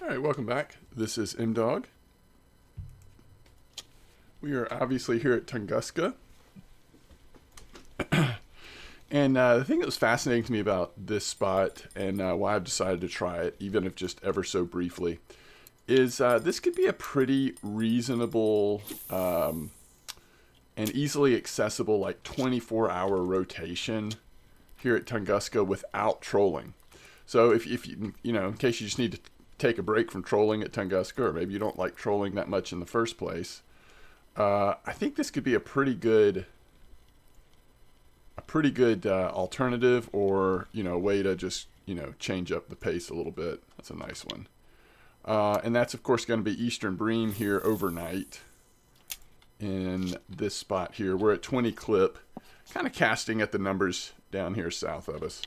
All right, welcome back. This is M-Dog. We are obviously here at Tunguska. And the thing that was fascinating to me about this spot and why I've decided to try it, even if just ever so briefly, is this could be a pretty reasonable and easily accessible, like 24-hour rotation here at Tunguska without trolling. So if you in case you just need to take a break from trolling at Tunguska, or maybe you don't like trolling that much in the first place, I think this could be a pretty good alternative, or way to just change up the pace a little bit. That's a nice one. And that's of course going to be Eastern Bream here overnight in this spot here. We're at 20 clip, kind of casting at the numbers down here south of us.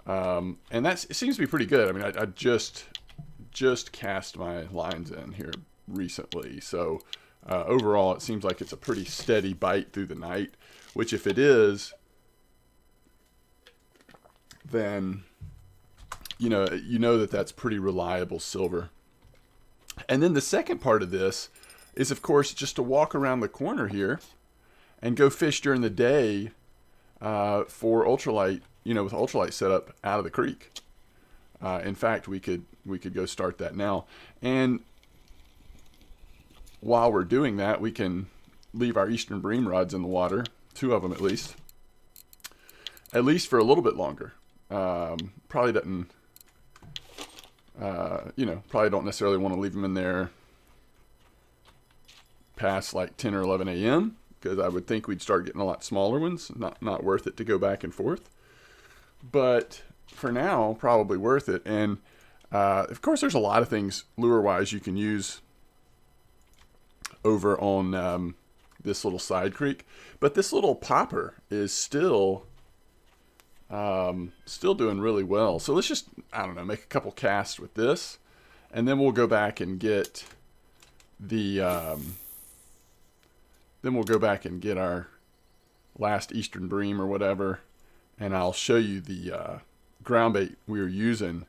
And it seems to be pretty good. I mean, I just cast my lines in here recently, so overall it seems like it's a pretty steady bite through the night, which if it is, then you know that that's pretty reliable silver. And then the second part of this is, of course, just to walk around the corner here and go fish during the day for ultralight, with ultralight set up out of the creek. In fact, we could go start that now. And while we're doing that, we can leave our Eastern Bream rods in the water, 2 of them at least for a little bit longer. Probably doesn't, probably don't necessarily want to leave them in there past like 10 or 11 a.m. because I would think we'd start getting a lot smaller ones. Not worth it to go back and forth. But for now, probably worth it. And of course, there's a lot of things lure-wise you can use over on this little side creek. But this little popper is still doing really well. So let's just, make a couple casts with this. And then we'll go back and get our last Eastern Bream or whatever. And I'll show you the ground bait we were using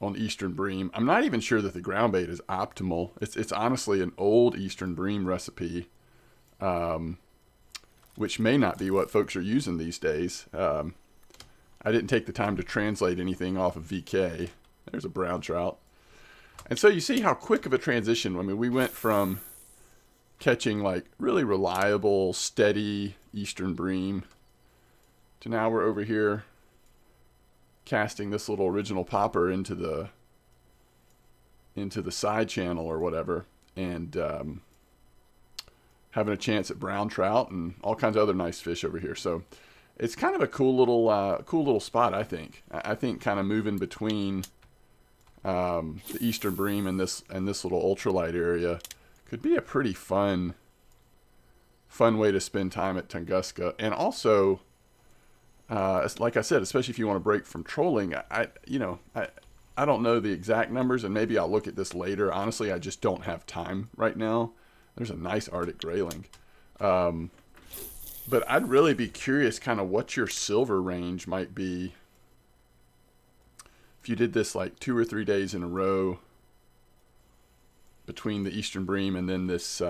on Eastern Bream. I'm not even sure that the ground bait is optimal. It's honestly an old Eastern Bream recipe, which may not be what folks are using these days. I didn't take the time to translate anything off of VK. There's a brown trout. And so you see how quick of a transition. I mean, we went from catching like really reliable, steady Eastern Bream to now we're over here casting this little original popper into the side channel or whatever, and having a chance at brown trout and all kinds of other nice fish over here. So it's kind of a cool little spot, I think. I think kind of moving between the Eastern Bream and this little ultralight area could be a pretty fun way to spend time at Tunguska. And also, like I said, especially if you want to break from trolling, I don't know the exact numbers, and maybe I'll look at this later. Honestly, I just don't have time right now. There's a nice Arctic grayling. But I'd really be curious kind of what your silver range might be if you did this like 2 or 3 days in a row between the Eastern Bream and then this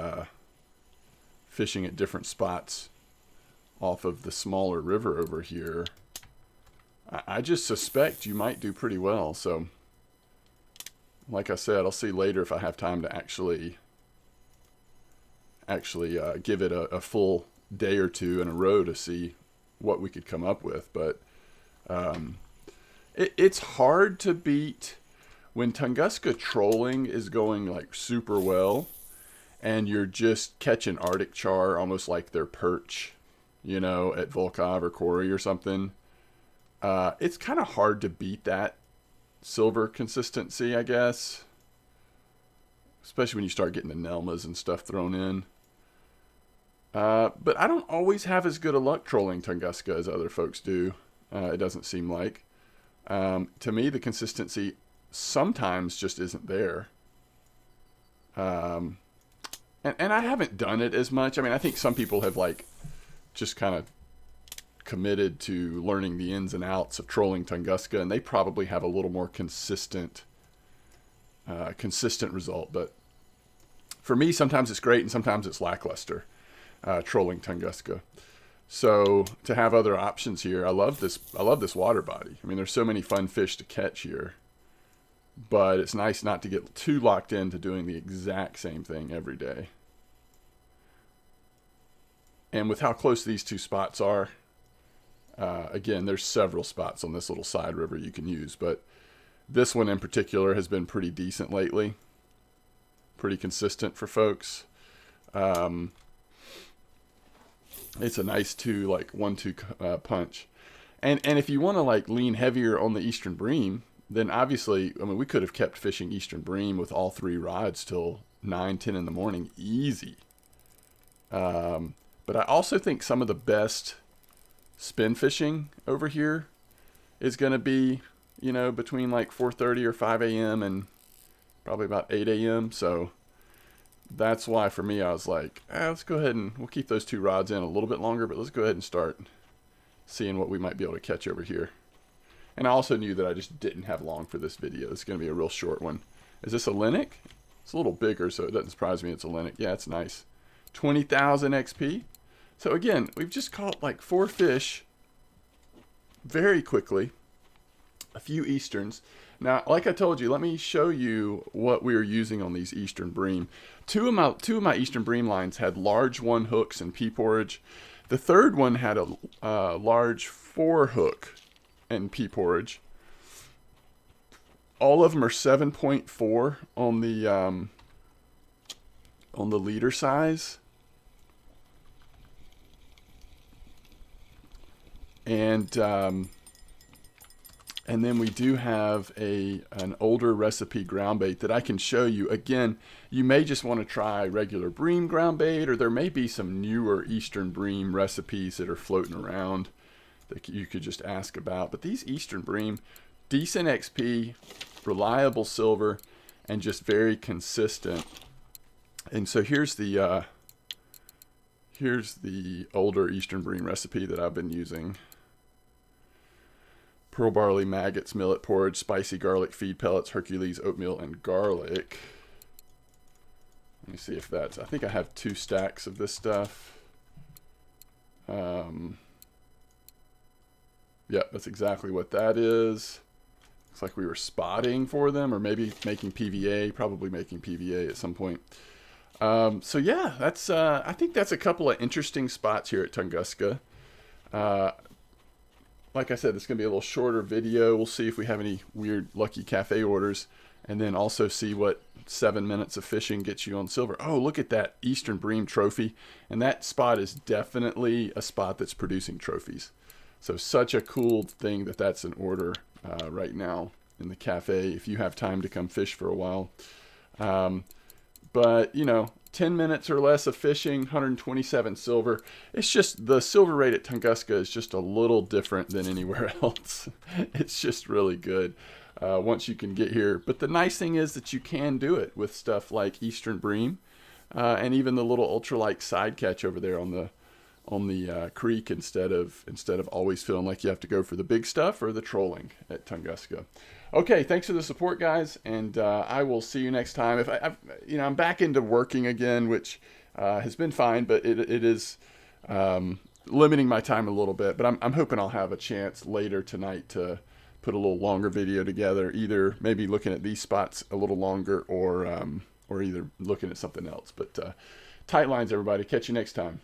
fishing at different spots off of the smaller river over here. I just suspect you might do pretty well. So like I said, I'll see later if I have time to actually give it a full day or 2 in a row to see what we could come up with. But it's hard to beat when Tunguska trolling is going like super well and you're just catching Arctic char almost like they're perch, at Volkov or Corey or something. It's kind of hard to beat that silver consistency, I guess, especially when you start getting the Nelmas and stuff thrown in. But I don't always have as good a luck trolling Tunguska as other folks do. It doesn't seem like. To me, the consistency sometimes just isn't there. And I haven't done it as much. I mean, I think some people have just kind of committed to learning the ins and outs of trolling Tunguska, and they probably have a little more consistent consistent result. But for me, sometimes it's great and sometimes it's lackluster, trolling Tunguska. So to have other options here, I love this water body. I mean, there's so many fun fish to catch here, but it's nice not to get too locked into doing the exact same thing every day. And with how close these two spots are, again, there's several spots on this little side river you can use, but this one in particular has been pretty decent lately. Pretty consistent for folks. It's a nice 1-2 punch. And if you want to like lean heavier on the Eastern Bream, then obviously, I mean, we could have kept fishing Eastern Bream with all 3 rods till 9, 10 in the morning, easy. But I also think some of the best spin fishing over here is going to be, you know, between like 4:30 or 5 a.m. and probably about 8 a.m. So that's why for me I was like, let's go ahead and we'll keep those 2 rods in a little bit longer, but let's go ahead and start seeing what we might be able to catch over here. And I also knew that I just didn't have long for this video. It's going to be a real short one. Is this a Linux? It's a little bigger, so it doesn't surprise me it's a Linux. Yeah, it's nice. 20,000 XP. So again, we've just caught like 4 fish very quickly. A few Easterns. Now, like I told you, let me show you what we were using on these Eastern Bream. Two of my Eastern Bream lines had large 1 hooks and pea porridge. The third one had a large 4 hook and pea porridge. All of them are 7.4 on the leader size. And then we do have an older recipe ground bait that I can show you. Again, you may just want to try regular Bream ground bait, or there may be some newer Eastern Bream recipes that are floating around that you could just ask about. But these Eastern Bream, decent XP, reliable silver, and just very consistent. And so here's the older Eastern Bream recipe that I've been using. Pearl barley, maggots, millet porridge, spicy garlic feed pellets, Hercules, oatmeal, and garlic. Let me see if that's... I think I have 2 stacks of this stuff. Yeah, that's exactly what that is. Looks like we were spotting for them, or maybe making PVA. Probably making PVA at some point. So yeah, that's... I think that's a couple of interesting spots here at Tunguska. Like I said, it's going to be a little shorter video. We'll see if we have any weird lucky cafe orders, and then also see what 7 minutes of fishing gets you on silver. Oh, look at that Eastern Bream trophy. And that spot is definitely a spot that's producing trophies. So such a cool thing that that's an order right now in the cafe if you have time to come fish for a while. But, you know, 10 minutes or less of fishing, 127 silver. It's just the silver rate at Tunguska is just a little different than anywhere else. It's just really good once you can get here. But the nice thing is that you can do it with stuff like Eastern Bream and even the little ultralight side catch over there on the creek instead of always feeling like you have to go for the big stuff or the trolling at Tunguska. Okay, thanks for the support, guys, and I will see you next time. If I'm back into working again, which has been fine, but it is limiting my time a little bit. But I'm hoping I'll have a chance later tonight to put a little longer video together, either maybe looking at these spots a little longer, or either looking at something else. But tight lines, everybody. Catch you next time.